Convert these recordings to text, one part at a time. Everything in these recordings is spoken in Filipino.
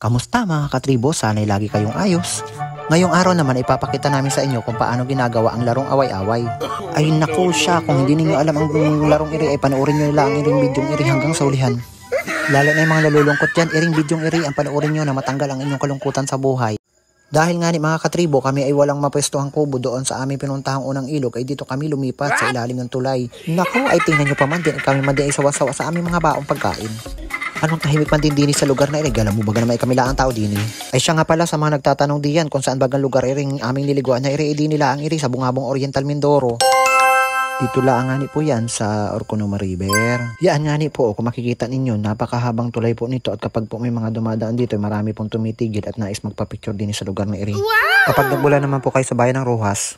Kamusta mga katribo? Sana'y lagi kayong ayos. Ngayong araw naman ipapakita namin sa inyo kung paano ginagawa ang larong away-away. Ay naku siya, kung hindi ninyo alam ang larong iri ay panoorin nyo nila ang iring bidyong iri hanggang sa ulihan. Lalo na yung mga nalulungkot dyan, iring bidyong iri ang panoorin nyo na matanggal ang inyong kalungkutan sa buhay. Dahil nga ni mga katribo, kami ay walang mapwestuhang kubo doon sa aming pinuntahang unang ilog, ay dito kami lumipat sa ilalim ng tulay. Naku, ay tingnan nyo pa man din, kami man din ay sawa-sawa sa aming mga baong pagkain. Anong tahimik man din sa lugar na irig? Alam mo ba na may kamila ang tao din Ay siya nga pala sa mga nagtatanong diyan kung saan bagang lugar iring aming niliguan na iri nila ang iri sa Bungabong Oriental Mindoro. Dito lang nga ni po yan sa Orconoma River. Yan nga ni po, kung makikita ninyo, napakahabang tulay po nito at kapag po may mga dumadaan dito, marami pong tumitigil at nais magpa-picture din sa lugar na iri. Wow! Kapag nagmula naman po kayo sa bayan ng Rojas,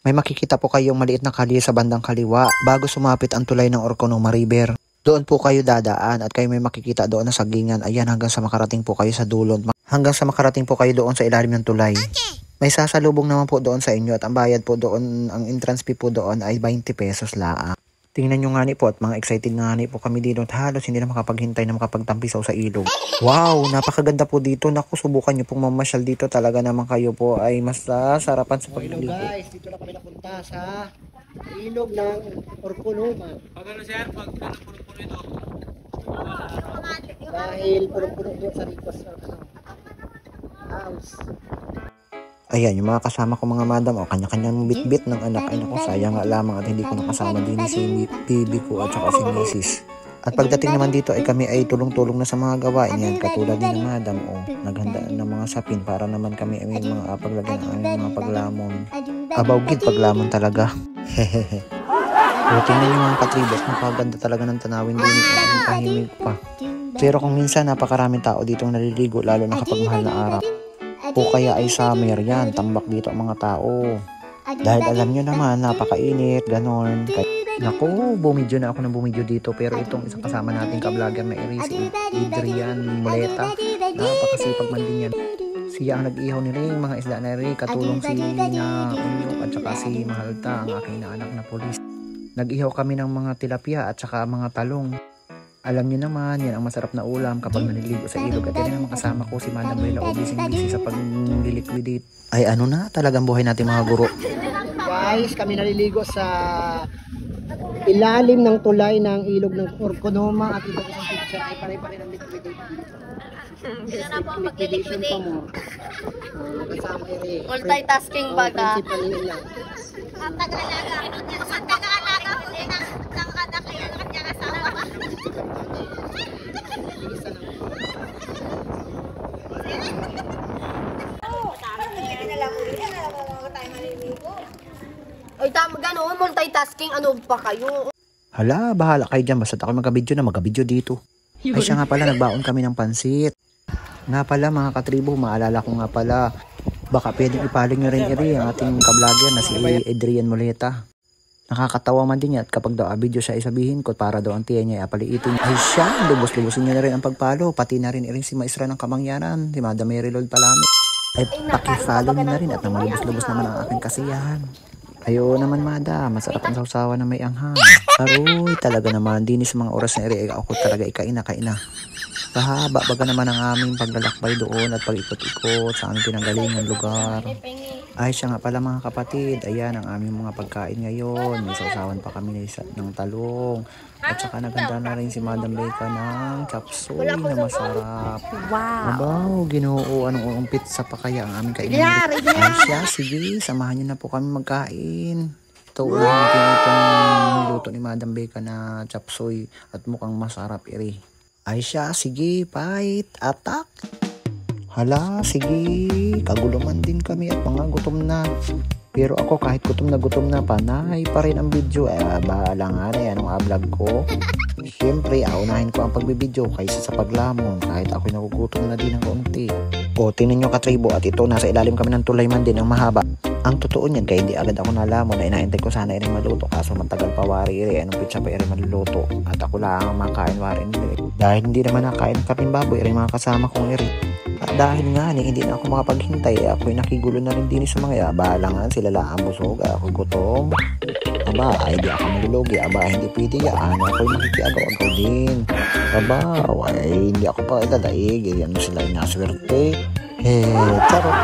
may makikita po kayong maliit na kalye sa bandang kaliwa bago sumapit ang tulay ng Orconoma River. Doon po kayo dadaan at kayo may makikita doon na sagingan. Ayan, hanggang sa makarating po kayo sa dulo. Hanggang sa makarating po kayo doon sa ilalim ng tulay. Okay. May sasalubong naman po doon sa inyo at ang bayad po doon, ang entrance fee po doon ay 20 pesos laang. Tingnan nyo nga ni po at mga excited nga ni po kami dito at halos hindi na makapaghintay na makapagtampisaw sa ilog. Wow, napakaganda po dito. Naku, subukan nyo pong mamasyal dito. Talaga naman kayo po ay mas sarapan sa pagligo. Hello guys, dito na kami napunta sa ilog ng Orconoma. Pag ano sir, pag punong-puno ito. Dahil punong-puno doon sa Ricos house. Ayan, yung mga kasama ko mga madam, o kanya-kanyang bit-bit ng anak. Ay naku, sayang nga lamang at hindi ko nakasama din si Bibi ko at saka si Mrs. At pagdating naman dito ay kami ay tulong-tulong na sa mga gawain yan. Katulad din ng madam, naghanda ng mga sapin para naman kami ay mga paglagyan ng aming mga paglamon. Abawgid paglamon talaga. Hehehe. So, tingnan nyo mga katribos, napaganda talaga ng tanawin din ito. Ang tahimik pa. Pero kung minsan napakaraming tao ditong naliligo, lalo na kapag mahal na araw. O kaya ay summer yan, tambak dito ang mga tao. Dahil alam nyo naman, napakainit, ganon. Naku, bumidyo na ako ng bumidyo dito. Pero itong isang kasama nating ka-vlogger na si Adrian Muleta, napakasipag man din yan. Siya ang nag-ihaw ni Ring, mga isda na rin, katulong si na Unyok at saka si Mahalta, ang aking naanak na polis. Nag-ihaw kami ng mga tilapia at saka mga talong. Alam niyo naman, yan ang masarap na ulam kapag naniligo sa ilog. At yan ang kasama ko si Madam Bella o busy sa pag-liquidate. Ay ano na, talagang buhay natin mga guro. Guys, kami naliligo sa ilalim ng tulay ng ilog ng Orconoma at iba isang picture ay pare-pare ng liquidate dito. Sila na po ang mag-liquidate. Kasama rin. Multitasking baga. Principal nila. Ang taga-alaga. Ang taga-alaga. Hindi na ang anak yung kanyang asawa. Ay, tama gano'n. Multitasking. Ano pa kayo? Hala, bahala kayo dyan. Basta ako magka-video dito. Ay siya nga pala, nagbaon kami ng pansit. Nga pala mga katribo, maalala ko nga pala. Baka pwedeng ipalo nyo rin ang ating ka-vlogger na si Adrian Muleta. Nakakatawa man din niya at kapag daw video siya isabihin ko para daw ang tiya niya apaliitin. Ay siya, lubos-lubosin niya na rin ang pagpalo. Pati na rin si Maestra ng Kamangyanan, si Madam Mary Lord Palami. Ay pakifollow niyo na rin at nang malubos-lubos naman ang aking kasiyahan. Ayo naman madam, masarap ang sausawa na may anghang. Aroy, talaga naman, din sa mga oras na iri, ako talaga kaina. Kahaba baga naman ang aming paglalakbay doon at pag-ikot-ikot sa aming pinanggalingan lugar. Ay siya nga pala mga kapatid, ayan ang aming mga pagkain ngayon. May sausawan pa kami ng talong. At saka naganda na rin si Madam Becca ng chapsoy na masarap. Wow! Abaw, ginoo, anong pizza pa kaya ang aming kainin. Ay siya, sige, samahan niyo na po kami magkain. Ito, ulit natin itong luto ni Madam Becca na chapsoy at mukhang masarap iri. Ay siya, sige, fight, attack. Hala, sige, kaguluman din kami at mga gutom na. Pero ako kahit gutom na panay pa rin ang video. Bahala nga na yan ang vlog ko. Siyempre, aunahin ko ang pagbibideo kaysa sa paglamon kahit ako'y nagugutom na din ng kaunti. O, tingnan nyo katribo at ito, nasa ilalim kami ng tulay man din ang mahaba. Ang totoo niyan, kaya hindi agad ako nalamon na inaintay ko sana rin maluto. Kaso matagal pa wari rin, anong pizza pa rin maluluto. At ako lang ang makain wari rin. Dahil hindi naman nakain ng kaping baboy rin mga kasama kong rin. At dahil nga hindi na ako makapaghintay, ako'y nakigulo na rin din sa mga balangan sila lang busog, ako gutom. Aba, ay di ako malulugi. Aba, hindi pwede yan. Ako'y makikiagaw-agaw din. Aba, ay hindi ako pa itadaig. Ano sila yung naswerte. Charot.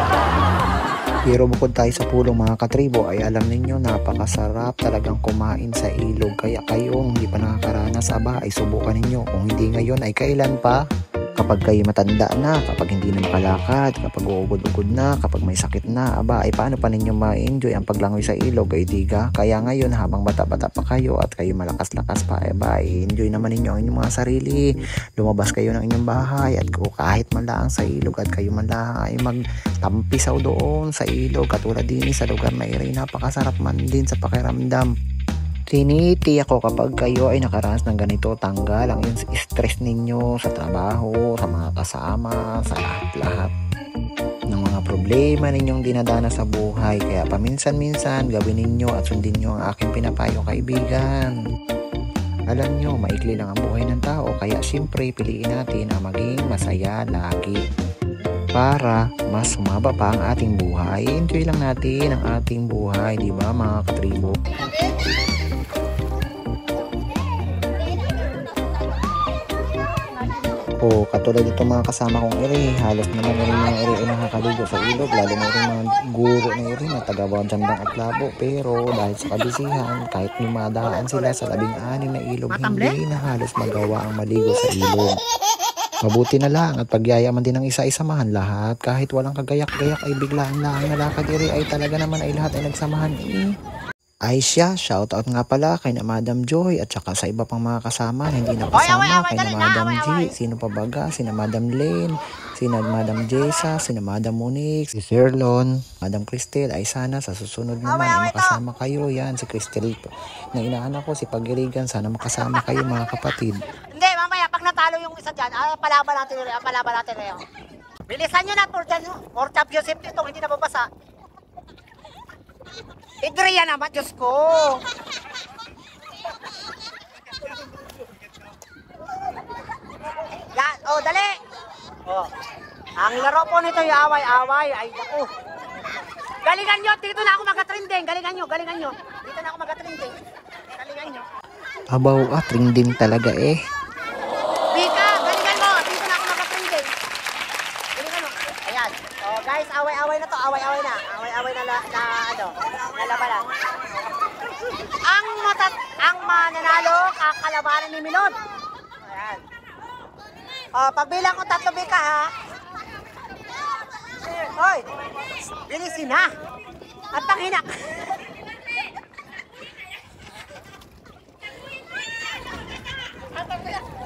Pero bukod tayo sa pulong mga katribo, ay alam ninyo, napakasarap talagang kumain sa ilog. Kaya kayo, hindi pa nakakaranas, aba, ay subukan ninyo. Kung hindi ngayon, ay kailan pa? Kapag kayo matanda na, kapag hindi na makalakad, kapag uugod-ugod na, kapag may sakit na, aba, ay paano pa ninyo ma-enjoy ang paglangoy sa ilog, ay diga? Kaya ngayon, habang bata-bata pa kayo at kayo malakas-lakas pa, aba, enjoy naman ninyo ang inyong mga sarili. Lumabas kayo ng inyong bahay at kahit man lang sa ilog at kayo man lang ay magtampisaw doon sa ilog. Katulad din sa lugar na iri, napakasarap man din sa pakiramdam. Tiniti ako kapag kayo ay nakaranas ng ganito, tanggal ang stress ninyo sa trabaho, sa mga kasama, sa lahat-lahat ng mga problema ninyong dinadana sa buhay. Kaya paminsan-minsan gawin ninyo at sundin nyo ang aking pinapayo, kaibigan. Alam nyo, maikli lang ang buhay ng tao, kaya siyempre piliin natin ang maging masaya lagi. Para mas sumaba pa ang ating buhay, enjoy lang natin ang ating buhay, di ba mga katribo? O katulad dito mga kasama kong iri, halos naman rin mga iri ay nakakaligo sa ilog, lalo na rin mga guro na iri na taga-Jambang at Labo. Pero dahil sa kabisihan, kahit lumadaan sila sa 16 na ilog, hindi na halos magawa ang maligo sa ilog. Mabuti na lang at pagyayaman din ng isa-isamahan lahat, kahit walang kagayak-gayak ay biglaan lang nalakad iri, ay talaga naman ay lahat ay nagsamahan Ay siya, shoutout nga pala kay na Madam Joy at saka sa iba pang mga kasama na hindi nakasama, kay na Madam G, sino pa baga, sina Madam Lane, sina Madam Jessa, sina Madam Monique, si Sir Lon, Madam Cristel. Ay sana sa susunod naman ay makasama kayo. Yan si Cristel na inaanak ko, si Pagirigan, sana makasama kayo mga kapatid. Hindi, mamaya pag natalo yung isa dyan, palaban natin rin. Bilisan nyo na, for championship nito, hindi na babasa. Idriya naman, Diyos ko. Yan, dali. Ang laro po nito yung away-away. Ay, naku. Galingan nyo, dito na ako magatrending. Galingan nyo. Dito na ako magatrending. Galingan nyo. Abaw, trending talaga Bika, galingan mo. Dito na ako magatrending. Galingan mo. Ayan. Guys, away-away na to. Away-away na labanan. Ang mananalo, kakalabanan ni Milod. Ayan. Pagbilang ko 3 bika, ha? Hoy, bilisin na. At panghinak.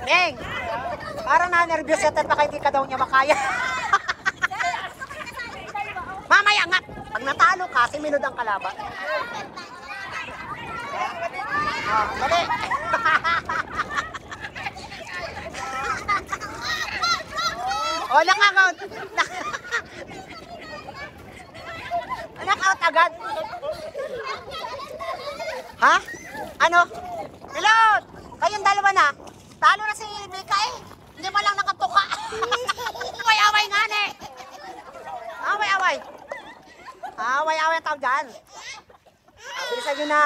Neng, parang na-nervous yata at baka hindi ka daw niya makaya. Mamaya nga, pag natalo ka, si Milod ang kalaban. Dali. Knockout. Knockout agad. Ha? Ano? Milod! Kayong dalawa na. Talo na si Mika Hindi pa lang nakatuka. Away-away nga ne. Away-away ang tawag dyan. Bilisan nyo na.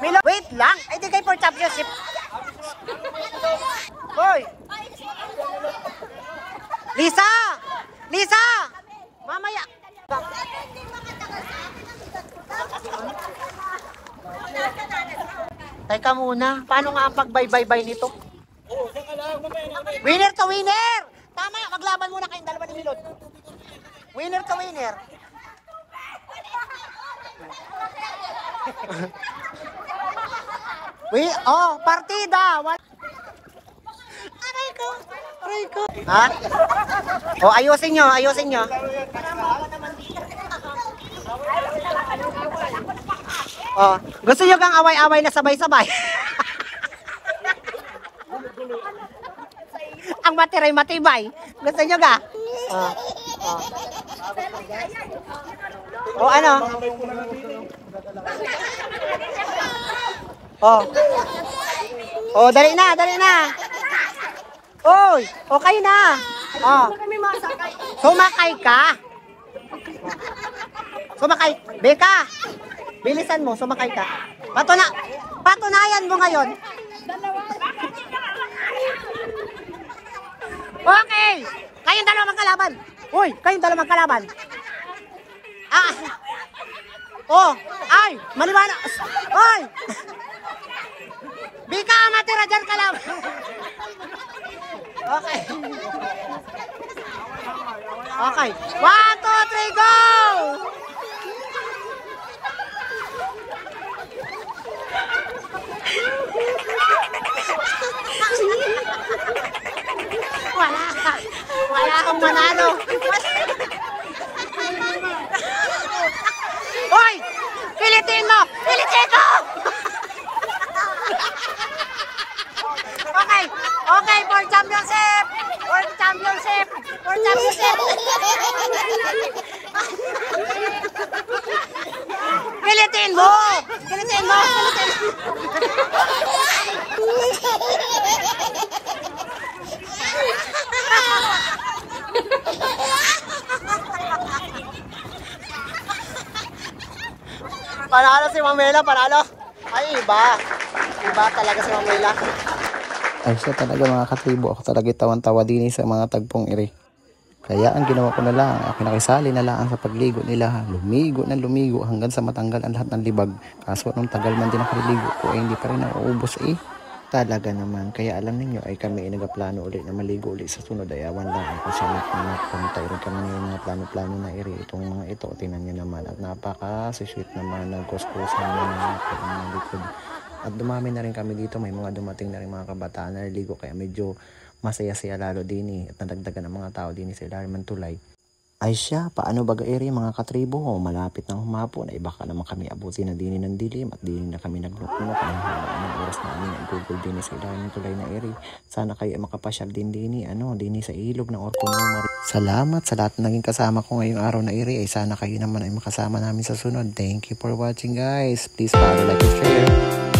Milod, wait lang. Ay, di kayo for championship. Hoy! Lisa! Mamaya. Teka muna. Paano nga ang pagbaybay nito? Winner to winner! Tama, maglaban muna kayong dalawa ni Milod. Winner to winner. Partida. Aray ko. Ha? Ayusin nyo. Gusto nyo kang away-away na sabay-sabay? Ang matibay. Gusto nyo ka? Ano? Dali na. Oy, okay na. Oh. Sumakay ka. Sumakay. Beka, bilisan mo, sumakay ka. Patunayan mo ngayon. Okay, kayong dalawa magkalaban. Uy, kayong dalawa magkalaban. Ah. Oh, ay, maliwanag. Oy. Bika, matira dyan ka lang. Okay. Okay. 1, 2, 3, go! Wala kang manalo. Hoy! Pilitin mo! Pilitin mo! Okay! Okay, for championship! For championship! For championship! Pilitin mo! Pilitin mo! Pilitin mo! Panalo si Mamela, panalo. Ay, iba. Iba talaga si Mamela. Ay siya talaga mga katribo. Ako talaga tawan-tawa din sa mga tagpong iri. Kaya ang ginawa ko na lang, ako nakisali na lang sa pagligo nila. Lumigo na lumigo hanggang sa matanggal ang lahat ng libag. Kaso nung tagal man din nakaliligo ko, hindi pa rin nauubos eh. Talaga naman. Kaya alam ninyo ay kami ay nagaplano ulit na maligo ulit sa sunod. Ayawan lang ako siya nagpuntay rin kami ng mga plano-plano na iri. Itong mga ito, tinan nyo naman. At napaka-sweet naman ng kuskusan ng mga likod. At dumami na rin kami dito. May mga dumating na rin mga kabataan na naligo. Kaya medyo masaya-saya lalo din eh. At nadagdagan ng mga tao din sa ilalim ng tulay. Ay siya, paano baga eri mga katribo? Malapit ng humapon ay baka naman kami abuti na dini ng dilim at dini na kami naglukno kaya ng oras namin ang Google dini sa ilalim ng tulay na eri. Sana kayo ay makapasyal din dini sa ilog ng Orcono. Salamat sa lahat na naging kasama ko ngayong araw na eri. Ay sana kayo naman ay makasama namin sa sunod. Thank you for watching guys. Please follow, like, and share.